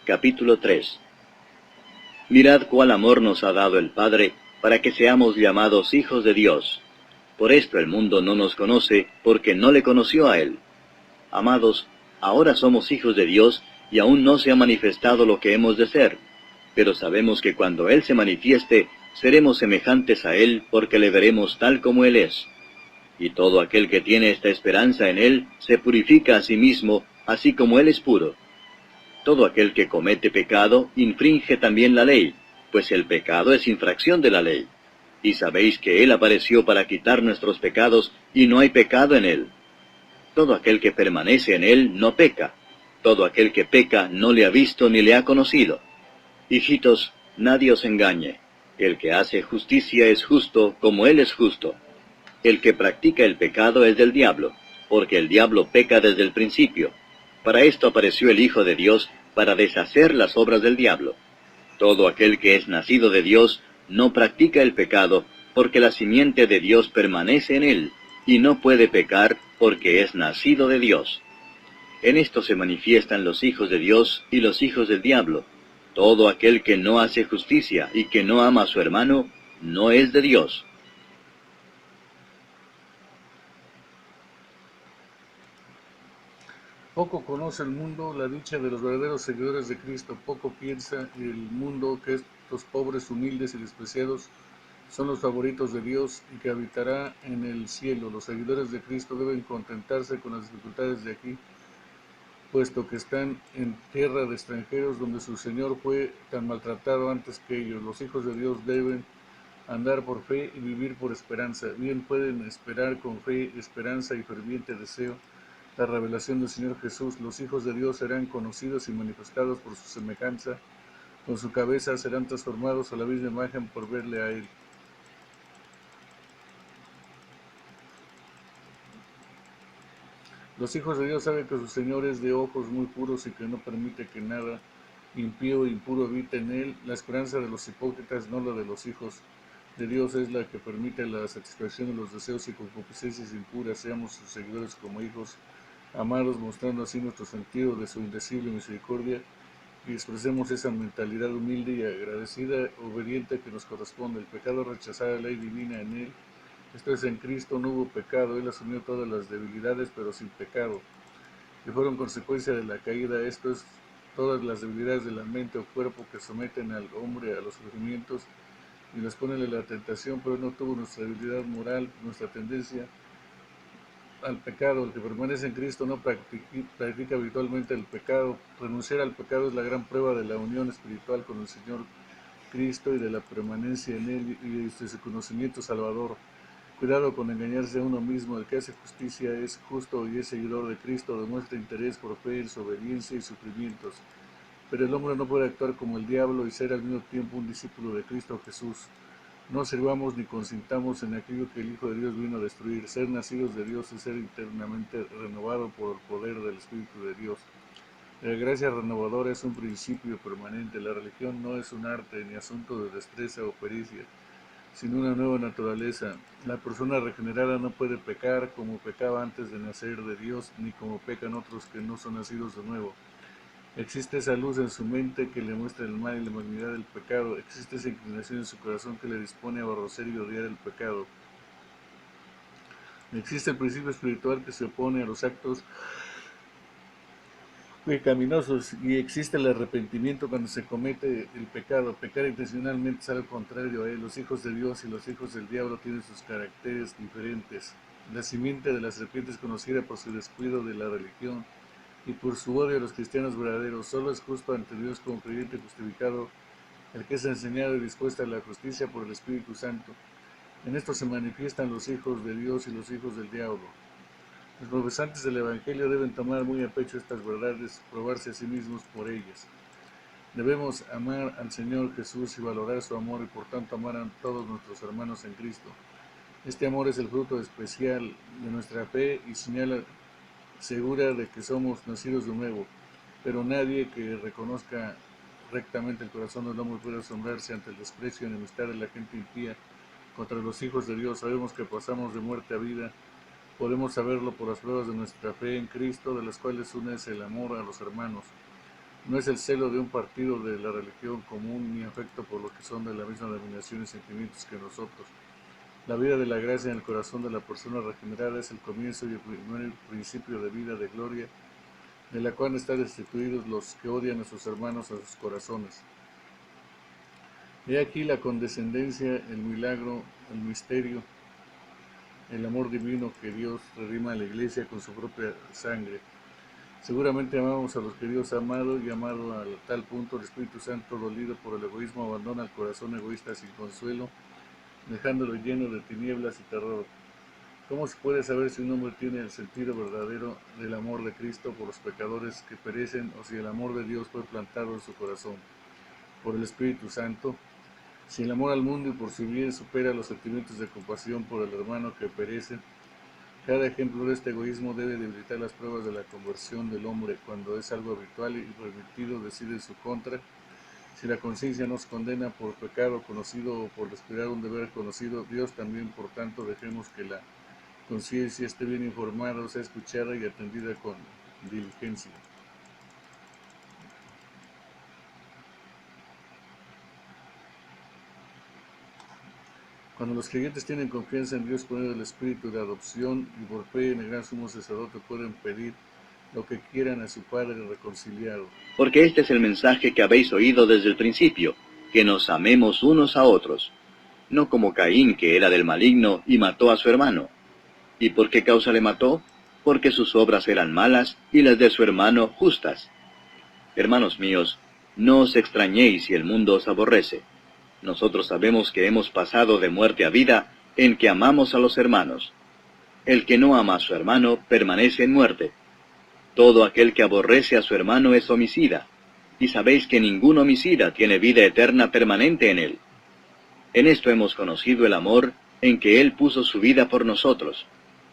capítulo 3. Mirad cuál amor nos ha dado el Padre, para que seamos llamados hijos de Dios. Por esto el mundo no nos conoce, porque no le conoció a Él. Amados, ahora somos hijos de Dios, y aún no se ha manifestado lo que hemos de ser. Pero sabemos que cuando Él se manifieste, seremos semejantes a Él, porque le veremos tal como Él es. Y todo aquel que tiene esta esperanza en Él, se purifica a sí mismo, así como Él es puro. Todo aquel que comete pecado, infringe también la ley, pues el pecado es infracción de la ley. Y sabéis que Él apareció para quitar nuestros pecados, y no hay pecado en Él. Todo aquel que permanece en Él no peca. Todo aquel que peca no le ha visto ni le ha conocido. Hijitos, nadie os engañe. El que hace justicia es justo, como Él es justo. El que practica el pecado es del diablo, porque el diablo peca desde el principio. Para esto apareció el Hijo de Dios, para deshacer las obras del diablo. Todo aquel que es nacido de Dios no practica el pecado, porque la simiente de Dios permanece en él, y no puede pecar porque es nacido de Dios. En esto se manifiestan los hijos de Dios y los hijos del diablo. Todo aquel que no hace justicia y que no ama a su hermano, no es de Dios. Poco conoce el mundo la dicha de los verdaderos seguidores de Cristo. Poco piensa el mundo que estos pobres, humildes y despreciados son los favoritos de Dios y que habitará en el cielo. Los seguidores de Cristo deben contentarse con las dificultades de aquí, puesto que están en tierra de extranjeros donde su Señor fue tan maltratado antes que ellos. Los hijos de Dios deben andar por fe y vivir por esperanza. Bien pueden esperar con fe, esperanza y ferviente deseo la revelación del Señor Jesús. Los hijos de Dios serán conocidos y manifestados por su semejanza. Con su cabeza serán transformados a la misma imagen por verle a Él. Los hijos de Dios saben que su Señor es de ojos muy puros y que no permite que nada impío e impuro habite en Él. La esperanza de los hipócritas, no la de los hijos de Dios, es la que permite la satisfacción de los deseos y concupiscencias impuras. Seamos sus seguidores como hijos amados, mostrando así nuestro sentido de su indecible misericordia, y expresemos esa mentalidad humilde y agradecida, obediente que nos corresponde. El pecado rechazar la ley divina en Él. Esto es, en Cristo no hubo pecado. Él asumió todas las debilidades, pero sin pecado, que fueron consecuencia de la caída. Esto es, todas las debilidades de la mente o cuerpo que someten al hombre a los sufrimientos y les ponen a la tentación, pero Él no tuvo nuestra debilidad moral, nuestra tendencia al pecado. El que permanece en Cristo no practica habitualmente el pecado. Renunciar al pecado es la gran prueba de la unión espiritual con el Señor Cristo y de la permanencia en Él y de su conocimiento salvador. Cuidado con engañarse a uno mismo. El que hace justicia es justo y es seguidor de Cristo, demuestra interés por fe, desobediencia y sufrimientos. Pero el hombre no puede actuar como el diablo y ser al mismo tiempo un discípulo de Cristo Jesús. No sirvamos ni consintamos en aquello que el Hijo de Dios vino a destruir. Ser nacidos de Dios es ser internamente renovado por el poder del Espíritu de Dios. La gracia renovadora es un principio permanente. La religión no es un arte ni asunto de destreza o pericia, sino una nueva naturaleza. La persona regenerada no puede pecar como pecaba antes de nacer de Dios, ni como pecan otros que no son nacidos de nuevo. Existe esa luz en su mente que le muestra el mal y la malignidad del pecado. Existe esa inclinación en su corazón que le dispone a aborrecer y odiar el pecado. Existe el principio espiritual que se opone a los actos pecaminosos y existe el arrepentimiento cuando se comete el pecado. Pecar intencionalmente es algo contrario a él. Los hijos de Dios y los hijos del diablo tienen sus caracteres diferentes. La simiente de la serpiente es conocida por su descuido de la religión y por su odio a los cristianos verdaderos. Solo es justo ante Dios como creyente justificado el que es enseñado y dispuesto a la justicia por el Espíritu Santo. En esto se manifiestan los hijos de Dios y los hijos del diablo. Los profesantes del Evangelio deben tomar muy a pecho estas verdades, probarse a sí mismos por ellas. Debemos amar al Señor Jesús y valorar su amor y por tanto amar a todos nuestros hermanos en Cristo. Este amor es el fruto especial de nuestra fe y señala segura de que somos nacidos de nuevo, pero nadie que reconozca rectamente el corazón del hombre puede asombrarse ante el desprecio y enemistad de la gente impía contra los hijos de Dios. Sabemos que pasamos de muerte a vida. Podemos saberlo por las pruebas de nuestra fe en Cristo, de las cuales una es el amor a los hermanos. No es el celo de un partido de la religión común ni afecto por lo que son de la misma denominación y sentimientos que nosotros. La vida de la gracia en el corazón de la persona regenerada es el comienzo y el primer principio de vida de gloria, de la cual están destituidos los que odian a sus hermanos a sus corazones. He aquí la condescendencia, el milagro, el misterio, el amor divino que Dios redima a la iglesia con su propia sangre. Seguramente amamos a los que Dios ha amado y amado a tal punto el Espíritu Santo, dolido por el egoísmo, abandona el corazón egoísta sin consuelo, dejándolo lleno de tinieblas y terror. ¿Cómo se puede saber si un hombre tiene el sentido verdadero del amor de Cristo por los pecadores que perecen o si el amor de Dios fue plantado en su corazón por el Espíritu Santo? Si el amor al mundo y por su bien supera los sentimientos de compasión por el hermano que perece, cada ejemplo de este egoísmo debe debilitar las pruebas de la conversión del hombre cuando es algo habitual y permitido decir en su contra. Si la conciencia nos condena por pecado conocido o por descuidar un deber conocido, Dios también, por tanto, dejemos que la conciencia esté bien informada, sea escuchada y atendida con diligencia. Cuando los creyentes tienen confianza en Dios por medio del Espíritu de adopción y por fe en el gran sumo sacerdote, pueden pedir lo que quieran a su Padre reconciliado. Porque este es el mensaje que habéis oído desde el principio, que nos amemos unos a otros, no como Caín, que era del maligno y mató a su hermano. ¿Y por qué causa le mató? Porque sus obras eran malas y las de su hermano justas. Hermanos míos, no os extrañéis si el mundo os aborrece. Nosotros sabemos que hemos pasado de muerte a vida en que amamos a los hermanos. El que no ama a su hermano permanece en muerte. Todo aquel que aborrece a su hermano es homicida, y sabéis que ningún homicida tiene vida eterna permanente en él. En esto hemos conocido el amor, en que Él puso su vida por nosotros.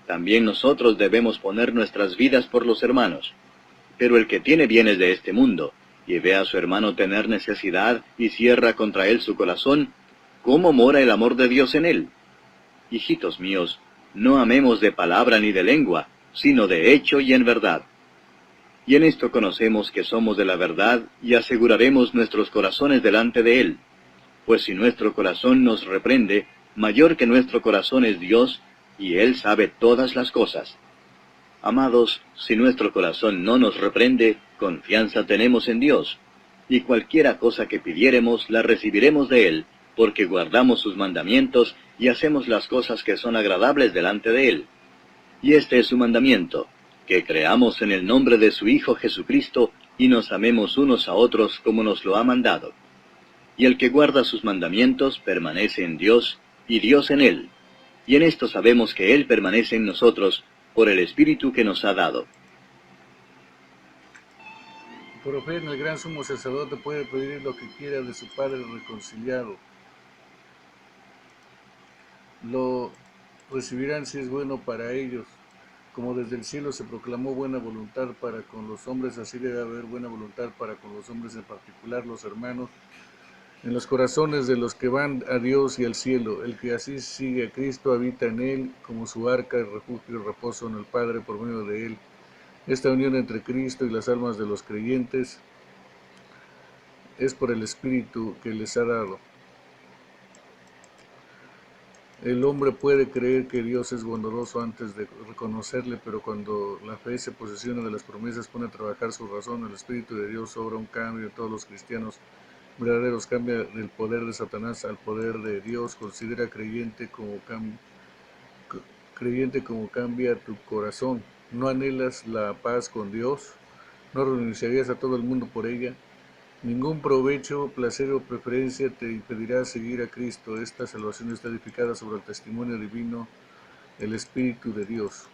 También nosotros debemos poner nuestras vidas por los hermanos. Pero el que tiene bienes de este mundo, y ve a su hermano tener necesidad, y cierra contra él su corazón, ¿cómo mora el amor de Dios en él? Hijitos míos, no amemos de palabra ni de lengua, sino de hecho y en verdad. Y en esto conocemos que somos de la verdad, y aseguraremos nuestros corazones delante de Él. Pues si nuestro corazón nos reprende, mayor que nuestro corazón es Dios, y Él sabe todas las cosas. Amados, si nuestro corazón no nos reprende, confianza tenemos en Dios, y cualquiera cosa que pidiéremos la recibiremos de Él, porque guardamos sus mandamientos y hacemos las cosas que son agradables delante de Él. Y este es su mandamiento, que creamos en el nombre de su Hijo Jesucristo, y nos amemos unos a otros como nos lo ha mandado. Y el que guarda sus mandamientos permanece en Dios, y Dios en él. Y en esto sabemos que Él permanece en nosotros, por el Espíritu que nos ha dado. Por fe en el gran sumo sacerdote puede pedir lo que quiera de su Padre reconciliado. Lo recibirán si es bueno para ellos. Como desde el cielo se proclamó buena voluntad para con los hombres, así debe haber buena voluntad para con los hombres, en particular los hermanos, en los corazones de los que van a Dios y al cielo. El que así sigue a Cristo habita en él, como su arca, el refugio y reposo en el Padre por medio de él. Esta unión entre Cristo y las almas de los creyentes es por el Espíritu que les ha dado. El hombre puede creer que Dios es bondadoso antes de reconocerle, pero cuando la fe se posesiona de las promesas, pone a trabajar su razón, el Espíritu de Dios obra un cambio en todos los cristianos verdaderos, cambia del poder de Satanás al poder de Dios. Considera creyente como cambia tu corazón. ¿No anhelas la paz con Dios? ¿No renunciarías a todo el mundo por ella? Ningún provecho, placer o preferencia te impedirá seguir a Cristo. Esta salvación está edificada sobre el testimonio divino, el Espíritu de Dios.